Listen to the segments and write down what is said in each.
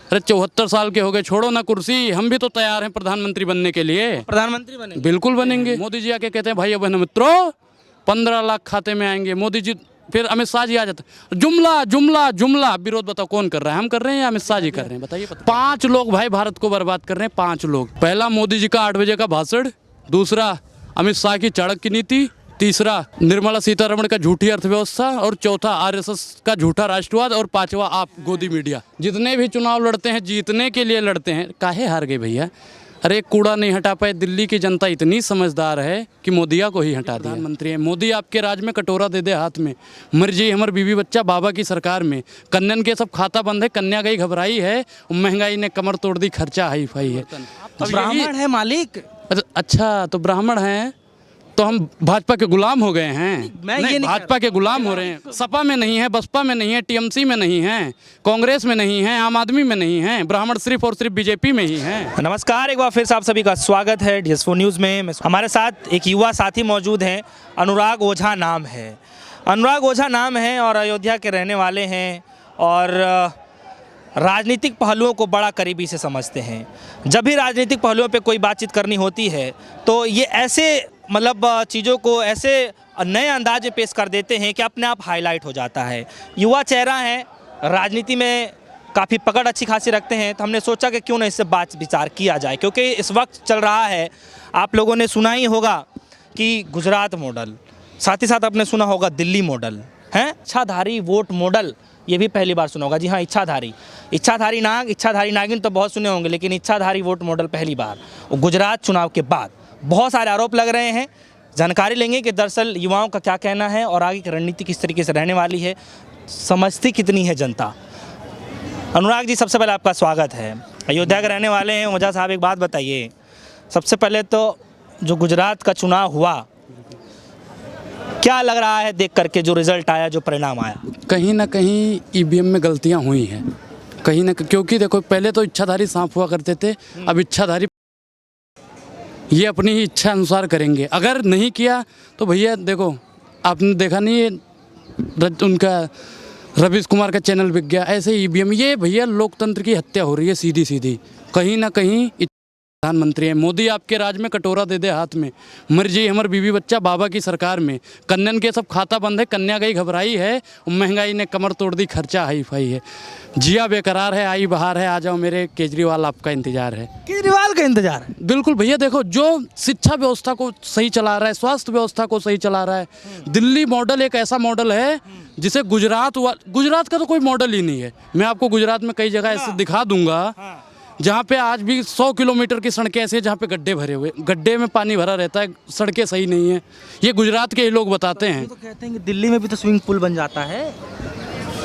अरे 74 साल के हो गए, छोड़ो ना कुर्सी, हम भी तो तैयार हैं प्रधानमंत्री बनने के लिए। प्रधानमंत्री बने? बिल्कुल बनेंगे। मोदी जी आके कहते हैं भाई बहनों मित्रों 15 लाख खाते में आएंगे। मोदी जी फिर अमित शाह जी आ जाते हैं, जुमला जुमला जुमला। विरोध बताओ कौन कर रहा है, हम कर रहे हैं या अमित शाह जी कर रहे हैं? बताइए। 5 लोग भाई भारत को बर्बाद कर रहे हैं, 5 लोग। पहला मोदी जी का 8 बजे का भाषण, दूसरा अमित शाह की चाणक्य नीति, तीसरा निर्मला सीतारमण का झूठी अर्थव्यवस्था, और चौथा आरएसएस का झूठा राष्ट्रवाद, और 5वां आप गोदी मीडिया। जितने भी चुनाव लड़ते हैं जीतने के लिए लड़ते हैं, काहे हार गए भैया? अरे कूड़ा नहीं हटा पाए। दिल्ली की जनता इतनी समझदार है कि मोदिया को ही हटा दिया। प्रधानमंत्री है मोदी, आपके राज में कटोरा दे दे हाथ में, मर जाइए हमारे बीवी बच्चा बाबा की सरकार में। कन्यन के सब खाता बंद है, कन्या गई घबराई है, महंगाई ने कमर तोड़ दी, खर्चा हाई फाई है। ब्राह्मण है मालिक? अच्छा तो ब्राह्मण हैं तो हम भाजपा के गुलाम हो गए हैं? नहीं, भाजपा के गुलाम हो रहे हैं। सपा में नहीं है, बसपा में नहीं है, टीएमसी में नहीं है, कांग्रेस में नहीं है, आम आदमी में नहीं है, ब्राह्मण सिर्फ और सिर्फ बीजेपी में ही है। नमस्कार, एक बार फिर से आप सभी का स्वागत है DS4 न्यूज़ में। हमारे साथ एक युवा साथी मौजूद हैं, अनुराग ओझा नाम है। अनुराग ओझा नाम है और अयोध्या के रहने वाले हैं और राजनीतिक पहलुओं को बड़ा करीबी से समझते हैं। जब भी राजनीतिक पहलुओं पे कोई बातचीत करनी होती है तो ये ऐसे चीज़ों को ऐसे नए अंदाज में पेश कर देते हैं कि अपने आप हाईलाइट हो जाता है। युवा चेहरा है, राजनीति में काफ़ी पकड़ अच्छी खासी रखते हैं, तो हमने सोचा कि क्यों ना इससे बात विचार किया जाए। क्योंकि इस वक्त चल रहा है, आप लोगों ने सुना ही होगा कि गुजरात मॉडल, साथ ही साथ आपने सुना होगा दिल्ली मॉडल है, इच्छाधारी वोट मॉडल, ये भी पहली बार सुना होगा। जी हाँ, इच्छाधारी नाग, इच्छाधारी नागिन तो बहुत सुने होंगे, लेकिन इच्छाधारी वोट मॉडल पहली बार। गुजरात चुनाव के बाद बहुत सारे आरोप लग रहे हैं। जानकारी लेंगे कि दरअसल युवाओं का क्या कहना है और आगे की रणनीति किस तरीके से रहने वाली है, समझती कितनी है जनता। अनुराग जी, सबसे पहले आपका स्वागत है। अयोध्या के रहने वाले हैं ओझा साहब, एक बात बताइए, सबसे पहले तो जो गुजरात का चुनाव हुआ, क्या लग रहा है देख करके, जो रिजल्ट आया, जो परिणाम आया? कहीं ना कहीं ईवीएम में गलतियां हुई हैं, कहीं ना, क्योंकि देखो पहले तो इच्छाधारी सांप हुआ करते थे, अब इच्छाधारी ये अपनी ही इच्छा अनुसार करेंगे। अगर नहीं किया तो भैया देखो, आपने देखा नहीं है उनका रवीश कुमार का चैनल बिक गया, ऐसे ईवीएम। ये भैया लोकतंत्र की हत्या हो रही है सीधी सीधी। कहीं ना कहीं प्रधानमंत्री है मोदी, आपके राज में कटोरा दे दे हाथ में, मर जाइए हमारे बीवी बच्चा बाबा की सरकार में। कन्यन के सब खाता बंद है, कन्या गई घबराई है, महंगाई ने कमर तोड़ दी, खर्चा हाई फाई है। जिया बेकरार है, आई बहार है, आ जाओ मेरे केजरीवाल, आपका इंतजार है। केजरीवाल का इंतजार है? बिल्कुल भैया देखो, जो शिक्षा व्यवस्था को सही चला रहा है, स्वास्थ्य व्यवस्था को सही चला रहा है, दिल्ली मॉडल एक ऐसा मॉडल है जिसे गुजरात का तो कोई मॉडल ही नहीं है। मैं आपको गुजरात में कई जगह ऐसे दिखा दूंगा जहाँ पे आज भी 100 किलोमीटर की सड़कें ऐसे हैं जहाँ पे गड्ढे भरे हुए, गड्ढे में पानी भरा रहता है, सड़कें सही नहीं है। ये गुजरात के ही लोग बताते हैं। तो कहते हैं कि दिल्ली में भी तो स्विमिंग पूल बन जाता है।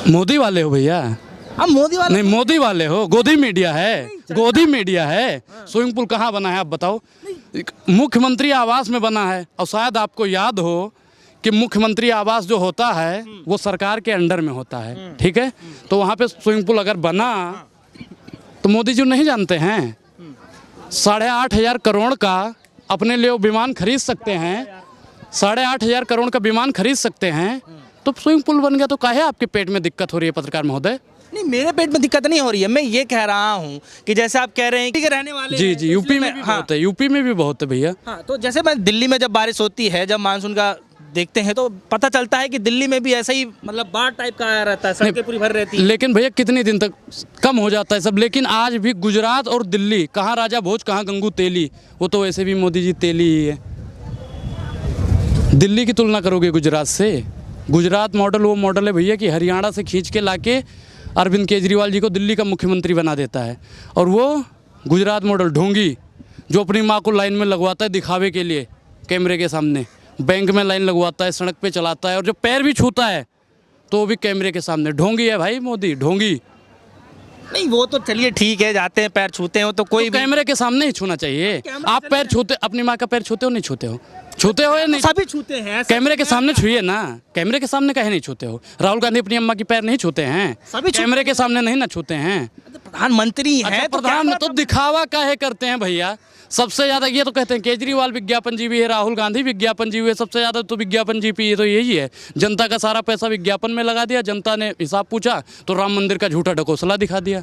मोदी वाले हो भैया? अब मोदी वाले नहीं, मोदी वाले हो, गोदी मीडिया है, गोदी मीडिया है। स्विमिंग पूल कहाँ बना है आप बताओ? मुख्यमंत्री आवास में बना है, और शायद आपको याद हो कि मुख्यमंत्री आवास जो होता है वो सरकार के अंडर में होता है, ठीक है? तो वहाँ पे स्विमिंग पूल अगर बना तो मोदी जी नहीं जानते हैं? 8,500 करोड़ का अपने लिए विमान खरीद सकते हैं, 8,500 करोड़ का विमान खरीद सकते हैं, तो स्विमिंग पूल बन गया तो काहे आपके पेट में दिक्कत हो रही है पत्रकार महोदय? नहीं, मेरे पेट में दिक्कत नहीं हो रही है। मैं ये कह रहा हूँ कि जैसे आप कह रहे हैं कि रहने वाले जी जी, यूपी में भी बहुत है, यूपी में भी बहुत है भैया। हाँ, तो जैसे मैं दिल्ली में जब बारिश होती है, जब मानसून का देखते हैं तो पता चलता है कि दिल्ली में भी ऐसा ही बाढ़ टाइप का आया रहता है, सड़कें पूरी भर रहती है। लेकिन भैया कितने दिन तक कम हो जाता है सब। लेकिन आज भी गुजरात और दिल्ली, कहाँ राजा भोज कहाँ गंगू तेली, वो तो वैसे भी मोदी जी तेली ही है। दिल्ली की तुलना करोगे गुजरात से? गुजरात मॉडल वो मॉडल है भैया कि हरियाणा से खींच के लाके अरविंद केजरीवाल जी को दिल्ली का मुख्यमंत्री बना देता है। और वो गुजरात मॉडल ढोंगी जो अपनी माँ को लाइन में लगवाता है दिखावे के लिए, कैमरे के सामने, बैंक में लाइन लगवाता है, सड़क पे चलाता है, और जो पैर भी छूता है तो वो भी कैमरे के सामने। ढोंगी है भाई मोदी, ढोंगी। नहीं, वो तो चलिए ठीक है, जाते हैं पैर छूते हो तो कोई तो कैमरे के सामने ही छूना चाहिए। आप पैर छूते, अपनी माँ का पैर छूते हो नहीं छूते हो? छूते हो या नहीं? सभी छूते हैं, ऐसा कैमरे के सामने छुइए ना, कैमरे के सामने काहे नहीं छूते हो? राहुल गांधी अपनी अम्मा की पैर नहीं छूते हैं? सभी कैमरे के सामने नहीं ना छूते हैं? प्रधानमंत्री हैं अच्छा, तो प्रधान क्या तो दिखावा काहे करते हैं भैया? सबसे ज्यादा ये तो कहते हैं केजरीवाल विज्ञापन जीवी है, राहुल गांधी विज्ञापन जीवी है, सबसे ज्यादा तो विज्ञापन जीवी है, तो यही है। जनता का सारा पैसा विज्ञापन में लगा दिया, जनता ने हिसाब पूछा तो राम मंदिर का झूठा ढकोसला दिखा दिया।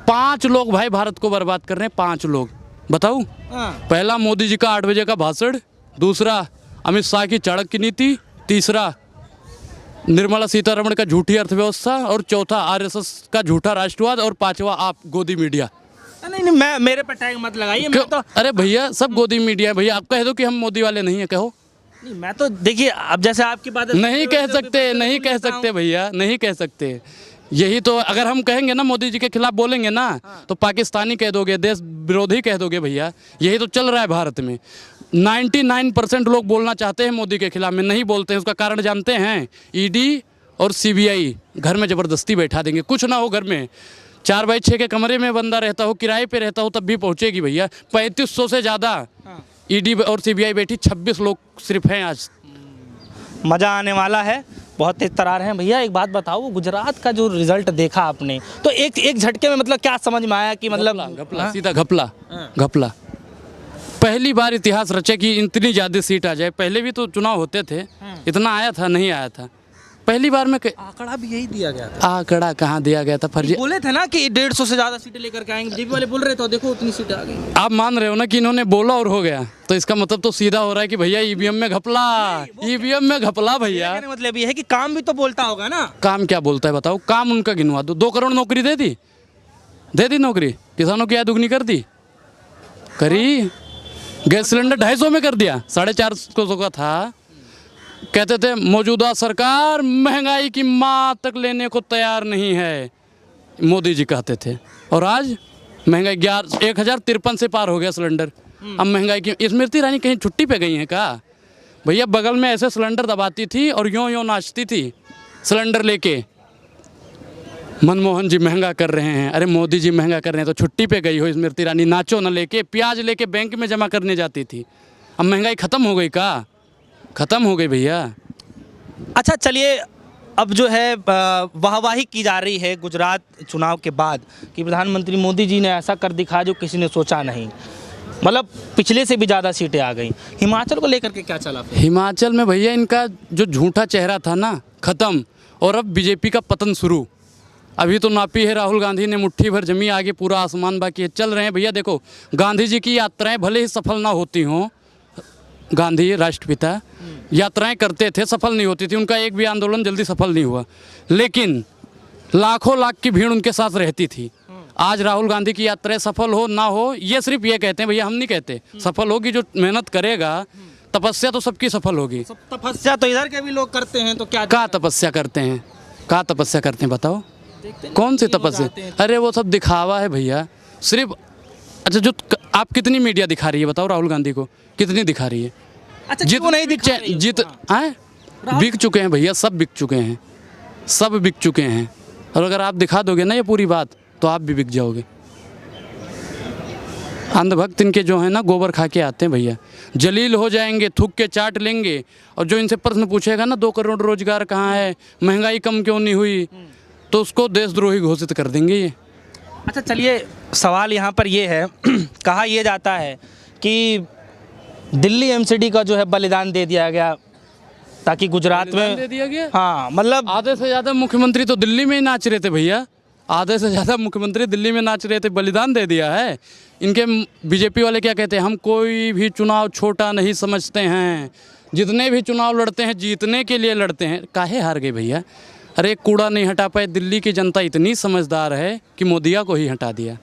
5 लोग भाई भारत को बर्बाद कर रहे हैं, 5 लोग। बताऊं? हाँ। पहला मोदी जी का 8 बजे का भाषण, दूसरा अमित शाह की चाणक्य नीति, तीसरा निर्मला सीतारमण का झूठी अर्थव्यवस्था, और चौथा आरएसएस का झूठा राष्ट्रवाद, और 5वां आप गोदी मीडिया। नहीं नहीं, मैं मेरे पर टैग मत लगाइए, मैं तो अरे भैया सब गोदी मीडिया है भैया। आप कह दो कि हम मोदी वाले नहीं है, कहो। नहीं, मैं तो देखिए अब जैसे आपकी बात नहीं कह सकते, नहीं कह सकते भैया, नहीं कह सकते। यही तो अगर हम कहेंगे ना मोदी जी के खिलाफ बोलेंगे ना, तो पाकिस्तानी कह दोगे, देश विरोधी कह दोगे भैया। यही तो चल रहा है भारत में। 99% लोग बोलना चाहते हैं मोदी के खिलाफ में, नहीं बोलते हैं। उसका कारण जानते हैं? ईडी और सीबीआई घर में ज़बरदस्ती बैठा देंगे। कुछ ना हो घर में, 4x6 के कमरे में बंदा रहता हो, किराए पे रहता हो, तब भी पहुंचेगी भैया। 3500 से ज़्यादा ईडी और सीबीआई बैठी, 26 लोग सिर्फ हैं आज। मज़ा आने वाला है, बहुत तेज तरार हैं भैया। एक बात बताओ, गुजरात का जो रिजल्ट देखा आपने, तो एक झटके में मतलब क्या समझ में आया कि मतलब घपला, सीधा घपला, घपला। पहली बार इतिहास रचे कि इतनी ज़्यादा सीट आ जाए। पहले भी तो चुनाव होते थे, इतना आया था? नहीं आया था। पहली बार में आंकड़ा भी यही दिया गया था। आंकड़ा कहाँ दिया गया था? फर्जी बोले थे ना कि 150 से ज़्यादा सीटें लेकर के आएंगे, बीजेपी वाले बोल रहे थे, देखो उतनी सीटें आ गई। आप मान रहे हो ना कि इन्होंने बोला और हो गया, तो इसका मतलब तो सीधा हो रहा है कि भैया ईवीएम में घपला, ईवीएम में घपला भैया। मतलब ये है कि काम भी तो बोलता होगा ना। काम क्या बोलता है बताओ? काम उनका गिनवा दो। 2 करोड़ नौकरी दे दी नौकरी, किसानों की आय दुगनी कर दी, करी। गैस सिलेंडर 250 में कर दिया, 450 का था। कहते थे मौजूदा सरकार महंगाई की माँ तक लेने को तैयार नहीं है, मोदी जी कहते थे। और आज महंगाई 1053 से पार हो गया सिलेंडर। अब महंगाई की स्मृति ईरानी कहीं छुट्टी पे गई हैं क्या भैया? बगल में ऐसे सिलेंडर दबाती थी और यूं नाचती थी सिलेंडर लेके। मनमोहन जी महंगा कर रहे हैं, अरे मोदी जी महंगा कर रहे हैं, तो छुट्टी पे गई हो स्मृति ईरानी? नाचो न लेके, प्याज लेके बैंक में जमा करने जाती थी। अब महंगाई ख़त्म हो गई का? ख़त्म हो गई भैया। अच्छा चलिए, अब जो है वाहवाही की जा रही है गुजरात चुनाव के बाद कि प्रधानमंत्री मोदी जी ने ऐसा कर दिखाया जो किसी ने सोचा नहीं, मतलब पिछले से भी ज़्यादा सीटें आ गई। हिमाचल को लेकर के क्या चला? हिमाचल में भैया इनका जो झूठा चेहरा था ना, ख़त्म, और अब बीजेपी का पतन शुरू। अभी तो नापी है राहुल गांधी ने, मुट्ठी भर जमी, आगे पूरा आसमान बाकी है। चल रहे हैं भैया। देखो, गांधी जी की यात्राएं भले ही सफल ना होती हों, गांधी राष्ट्रपिता यात्राएं करते थे, सफल नहीं होती थी, उनका एक भी आंदोलन जल्दी सफल नहीं हुआ, लेकिन लाखों लाख की भीड़ उनके साथ रहती थी। आज राहुल गांधी की यात्राएं सफल हो ना हो, ये सिर्फ ये कहते हैं भैया, हम नहीं कहते। सफल होगी जो मेहनत करेगा, तपस्या तो सबकी सफल होगी। तपस्या तो इधर के भी लोग करते हैं, तो क्या तपस्या करते हैं? क्या तपस्या करते हैं बताओ? कौन सी तपस्या? अरे वो सब दिखावा है भैया, सिर्फ। अच्छा, जो आप कितनी मीडिया दिखा रही है बताओ राहुल गांधी को? कितनी दिखा रही है? अच्छा, जीत नहीं दिखा रही? बिक चुके हैं भैया, सब बिक चुके हैं, सब बिक चुके हैं। और अगर आप दिखा दोगे ना ये पूरी बात, तो आप भी बिक जाओगे। अंधभक्त इनके जो है ना, गोबर खा के आते हैं भैया, जलील हो जाएंगे, थूक के चाट लेंगे। और जो इनसे प्रश्न पूछेगा ना, 2 करोड़ रोजगार कहाँ है, महंगाई कम क्यों नहीं हुई, तो उसको देशद्रोही घोषित कर देंगे ये। अच्छा चलिए, सवाल यहाँ पर ये है कहा यह जाता है कि दिल्ली एमसीडी का जो है बलिदान दे दिया गया ताकि गुजरात में दे दिया गया। हाँ, मतलब आधे से ज़्यादा मुख्यमंत्री तो दिल्ली में ही नाच रहे थे भैया, आधे से ज़्यादा मुख्यमंत्री दिल्ली में नाच रहे थे, बलिदान दे दिया है। इनके बीजेपी वाले क्या कहते हैं? हम कोई भी चुनाव छोटा नहीं समझते हैं, जितने भी चुनाव लड़ते हैं जीतने के लिए लड़ते हैं। काहे हार गए भैया? अरे कूड़ा नहीं हटा पाए। दिल्ली की जनता इतनी समझदार है कि मोदिया को ही हटा दिया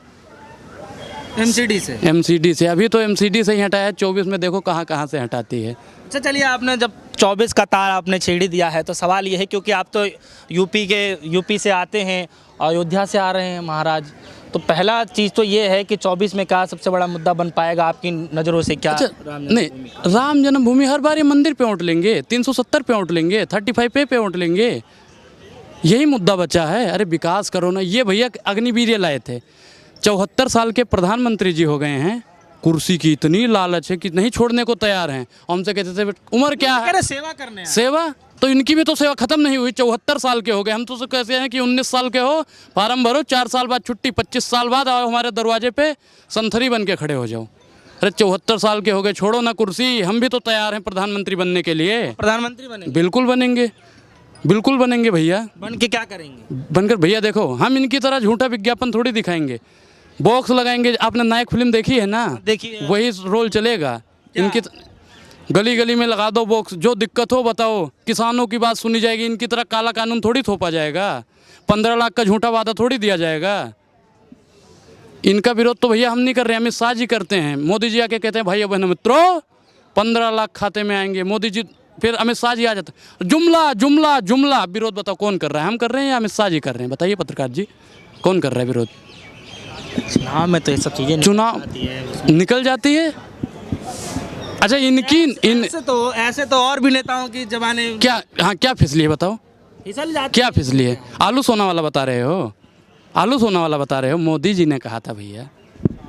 एमसीडी से। अभी तो एमसीडी से ही हटाया, 24 में देखो कहाँ कहाँ से हटाती है। अच्छा चलिए, आपने जब 24 का तार आपने छेड़ दिया है, तो सवाल ये है, क्योंकि आप तो यूपी से आते हैं, अयोध्या से आ रहे हैं महाराज, तो पहला चीज़ तो ये है कि 24 में क्या सबसे बड़ा मुद्दा बन पाएगा आपकी नज़रों से? क्या नहीं, राम जन्मभूमि हर बार ये मंदिर पे वोट लेंगे, 370 पे वोट लेंगे, 35 पे वोट लेंगे, यही मुद्दा बचा है। अरे विकास करो ना। ये भैया अग्निवीर लाए थे, 74 साल के प्रधानमंत्री जी हो गए हैं, कुर्सी की इतनी लालच है कि नहीं छोड़ने को तैयार हैं। हमसे कहते थे उम्र क्या कह है, रहे सेवा करने हैं। सेवा तो इनकी भी तो सेवा खत्म नहीं हुई। 74 साल के हो गए, हम तो कैसे हैं कि 19 साल के हो, फार्म भरो, 4 साल बाद छुट्टी, 25 साल बाद आओ हमारे दरवाजे पे संथरी बन के खड़े हो जाओ। अरे 74 साल के हो गए, छोड़ो ना कुर्सी, हम भी तो तैयार हैं प्रधानमंत्री बनने के लिए। प्रधानमंत्री बने, बिल्कुल बनेंगे, बिल्कुल बनेंगे भैया। बन के क्या करेंगे? बनकर भैया देखो, हम इनकी तरह झूठा विज्ञापन थोड़ी दिखाएंगे, बॉक्स लगाएंगे। आपने नायक फिल्म देखी है ना, देखिए वही रोल चलेगा इनकी। गली गली में लगा दो बॉक्स, जो दिक्कत हो बताओ, किसानों की बात सुनी जाएगी। इनकी तरह काला कानून थोड़ी थोपा जाएगा, 15 लाख का झूठा वादा थोड़ी दिया जाएगा। इनका विरोध तो भैया हम नहीं कर रहे हैं, अमित शाह जी करते हैं। मोदी जी आके कहते हैं भाई बहनों मित्रों 15 लाख खाते में आएंगे, मोदी जी, फिर अमित शाह जी आ जाते हैं। जुमला जुमला जुमला, विरोध बताओ कौन कर रहा है, हम कर रहे हैं या अमित शाह जी कर रहे हैं? बताइए पत्रकार जी, कौन कर रहा है विरोध? चुनाव में तो ये सब चीजें चुनाव निकल जाती है। अच्छा इनकी ऐसे तो और भी नेताओं की जमाने क्या, हाँ क्या फिसली है बताओ, फिसल जाती क्या फिसली है? आलू सोना वाला बता रहे हो, आलू सोना वाला बता रहे हो? मोदी जी ने कहा था भैया,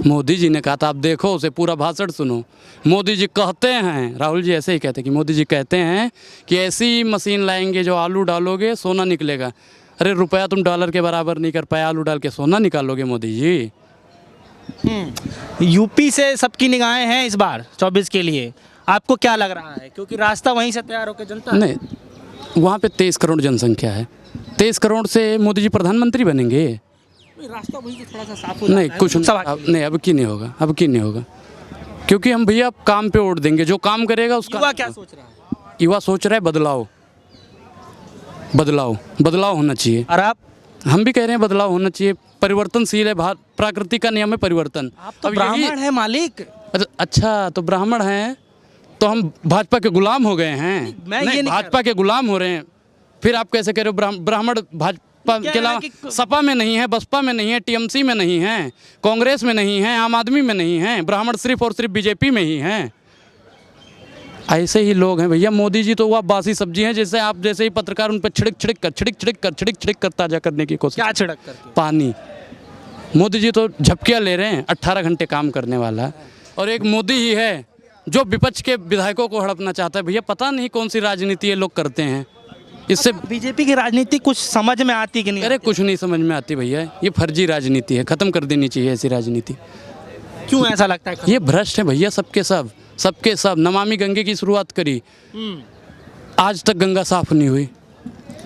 मोदी जी ने कहा था। आप देखो उसे पूरा भाषण सुनो। मोदी जी कहते हैं, राहुल जी ऐसे ही कहते हैं कि मोदी जी कहते हैं कि ऐसी मशीन लाएंगे जो आलू डालोगे सोना निकलेगा। अरे रुपया तुम डॉलर के बराबर नहीं कर पाए, आलू डाल के सोना निकालोगे मोदी जी? यूपी से सबकी निगाहें हैं इस बार 24 के लिए। आपको क्या लग रहा है, क्योंकि रास्ता वहीं से तैयार होकर जनता नहीं, वहाँ पे 23 करोड़ जनसंख्या है, 23 करोड़ से मोदी जी प्रधानमंत्री बनेंगे? रास्ता वहीं से थोड़ा सा साफ हो नहीं, जाता है। कुछ नहीं, अब की नहीं होगा, अब की नहीं होगा, क्योंकि हम भैया काम पे वोट देंगे, जो काम करेगा उसका। युवा क्या सोच रहा है? युवा सोच रहा है बदलाव, बदलाव, बदलाव होना चाहिए। और आप? हम भी कह रहे हैं बदलाव होना चाहिए, परिवर्तनशील है भारत, प्रकृति का नियम है परिवर्तन। आप तो अब यही- ब्राह्मण है मालिक। अच्छा तो ब्राह्मण हैं तो हम भाजपा के गुलाम हो गए हैं? मैं ये नहीं भाजपा के गुलाम हो रहे हैं। फिर आप कैसे कह रहे हो ब्राह्मण भाजपा के अलावा सपा में नहीं है, बसपा में नहीं है, टीएमसी में नहीं है, कांग्रेस में नहीं है, आम आदमी में नहीं है, ब्राह्मण सिर्फ और सिर्फ बीजेपी में ही हैं। ऐसे ही लोग हैं भैया। मोदी जी तो वह बासी सब्जी हैं, जैसे आप जैसे ही पत्रकार उन पर छिड़क छिड़क कर ताजा करने की कोशिश। क्या छिड़क करके? पानी। मोदी जी तो झपकियाँ ले रहे हैं, 18 घंटे काम करने वाला। और एक मोदी ही है जो विपक्ष के विधायकों को हड़पना चाहता है। भैया पता नहीं कौन सी राजनीति ये लोग करते हैं। इससे बीजेपी की राजनीति कुछ समझ में आती कि नहीं? अरे कुछ नहीं समझ में आती भैया, ये फर्जी राजनीति है, खत्म कर देनी चाहिए ऐसी राजनीति। क्यों ऐसा लगता है? ये भ्रष्ट है भैया, सबके सब। नमामि गंगे की शुरुआत करी, आज तक गंगा साफ नहीं हुई।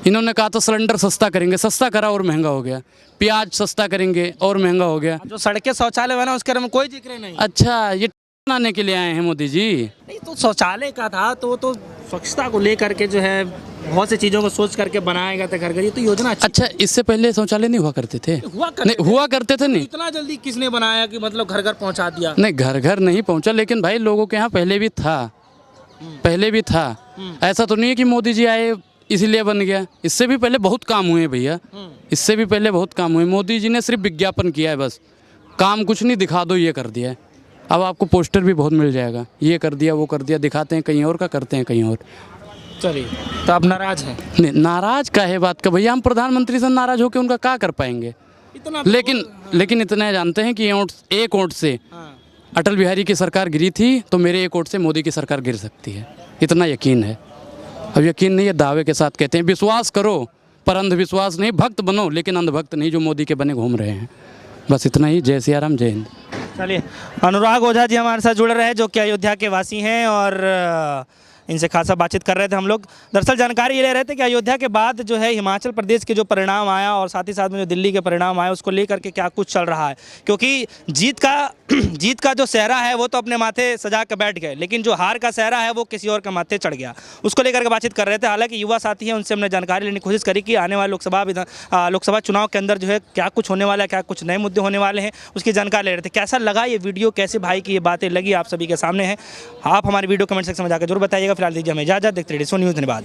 इन्होंने कहा था सिलेंडर सस्ता करेंगे, सस्ता करा और महंगा हो गया। प्याज सस्ता करेंगे और महंगा हो गया। जो सड़कें शौचालय बना उसके बारे में कोई जिक्र नहीं। अच्छा ये बनाने के लिए आए हैं मोदी जी? नहीं तो शौचालय का था तो स्वच्छता को लेकर के जो है बहुत सी चीज़ों को सोच करके बनाया गया था घर घर। ये तो योजना अच्छी। अच्छा इससे पहले शौचालय नहीं हुआ करते थे? हुआ करते थे नहीं। इतना जल्दी किसने बनाया कि मतलब घर घर पहुंचा दिया? नहीं घर घर नहीं पहुंचा, लेकिन भाई लोगों के यहाँ पहले भी था। ऐसा तो नहीं है कि मोदी जी आए इसीलिए बन गया। इससे भी पहले बहुत काम हुए भैया, इससे भी पहले बहुत काम हुए। मोदी जी ने सिर्फ विज्ञापन किया है, बस काम कुछ नहीं, दिखा दो ये कर दिया है। अब आपको पोस्टर भी बहुत मिल जाएगा, ये कर दिया वो कर दिया, दिखाते हैं कहीं और का, करते हैं कहीं और। चलिए तो आप नाराज हैं? नहीं नाराज का है बात का भैया, हम प्रधानमंत्री से नाराज होकर उनका क्या कर पाएंगे? इतना लेकिन इतना जानते हैं कि एक वोट से अटल बिहारी की सरकार गिरी थी, तो मेरे एक वोट से मोदी की सरकार गिर सकती है, इतना यकीन है। अब यकीन नहीं है, दावे के साथ कहते हैं विश्वास करो पर अंधविश्वास नहीं, भक्त बनो लेकिन अंधभक्त नहीं, जो मोदी के बने घूम रहे हैं। बस इतना ही। जय सिया राम, जय हिंद। चलिए अनुराग ओझा जी हमारे साथ जुड़ रहे हैं, जो कि अयोध्या के वासी हैं और इनसे खासा बातचीत कर रहे थे हम लोग। दरअसल जानकारी ये ले रहे थे कि अयोध्या के बाद जो है हिमाचल प्रदेश के जो परिणाम आया और साथ ही साथ में जो दिल्ली के परिणाम आए उसको लेकर के क्या कुछ चल रहा है, क्योंकि जीत का जो सेहरा है वो तो अपने माथे सजा के बैठ गए, लेकिन जो हार का सेहरा है वो किसी और के माथे चढ़ गया। उसको लेकर के बातचीत कर रहे थे। हालांकि युवा साथी हैं, उनसे हमने जानकारी लेने की कोशिश करी कि आने वाले लोकसभा चुनाव के अंदर जो है क्या कुछ होने वाला है, क्या कुछ नए मुद्दे होने वाले हैं, उसकी जानकारी ले रहे थे। कैसा लगा ये वीडियो, कैसे भाई की ये बातें लगी, आप सभी के सामने हैं। आप हमारे वीडियो कमेंट सेक्शन में जाकर जरूर बताइएगा। फिलहाल दीजिए हमें इजाजत, देखते रहिए DSO न्यूज़। धन्यवाद।